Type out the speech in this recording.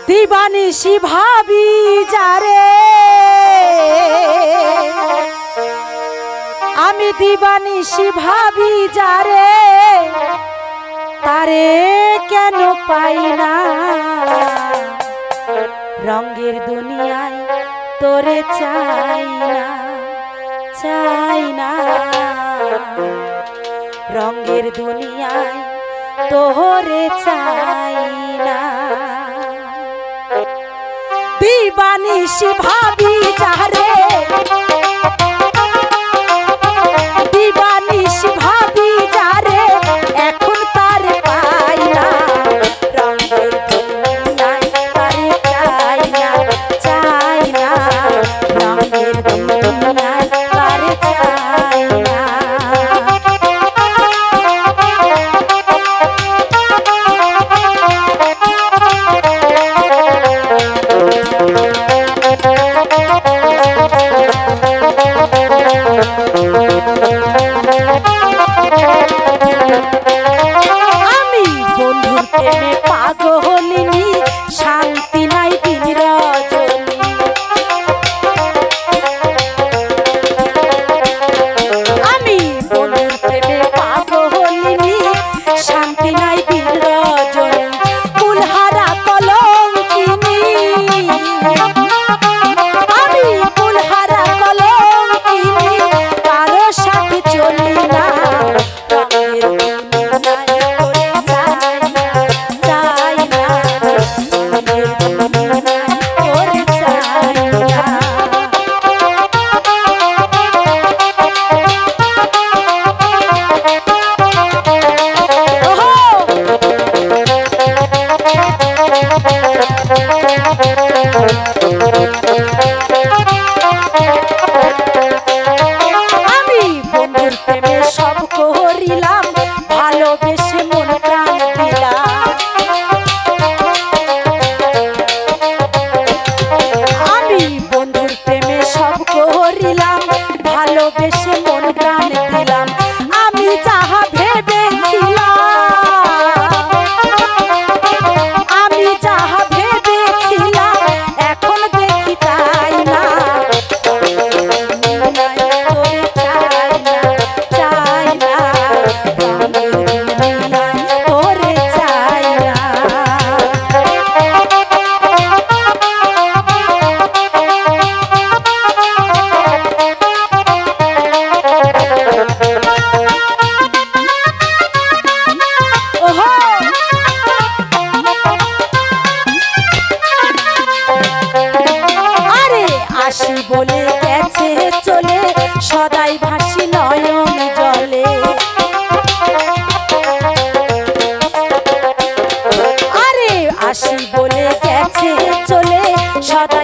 দিবানিশি ভাবি যারে, আমি দিবানিশি ভাবি যারে, তারে কেন পাই না। রঙের দুনিয়ায় তোরে চাই না, চাই না। রঙের দুনিয়ায় তোরে চাই না। দিবানিশি ভাবি যারে, দিবানিশি ভাবি যারে, এখন তার পাই না। রঙের দুনিয়ায় তারে চাই না, চাই না। রঙের দুনিয়ায় তারে চাই না। আমি বন্ধুর প্রেমে পাগলিনী, শান্তি নাই দিন রজনী। আমি বন্ধুর প্রেমে পাগলিনী, শান্তি নাই দিন রজনী। কুলহারা কলঙ্কিনী, আমি কুলহারা কলঙ্কিনী, কারো সাথে চলি না। রঙের দুনিয়ায় তোরে চাই না, চাই না। রঙের দুনিয়ায় তোরে চাই না। আমি বন্ধুর প্রেমে সব করিলাম, ভালোবেসে মন প্রাণ দিলাম। আমি বন্ধুর প্রেমে সব করিলাম, ভালোবেসে মন প্রাণ দিলাম। আমি যাহা ভেবেছিলাম, আমি যাহা ভেবেছিলাম, এখন দেখি তাই না। তোরে চাই না, চাই না। রঙের দুনিয়ায় তোরে চাই না। ওহো, আরে আসি বলে গেছে চলে, সদাই ভাসি নয়ন জলে। আরে আসি বলে গেছে চলে, সদাই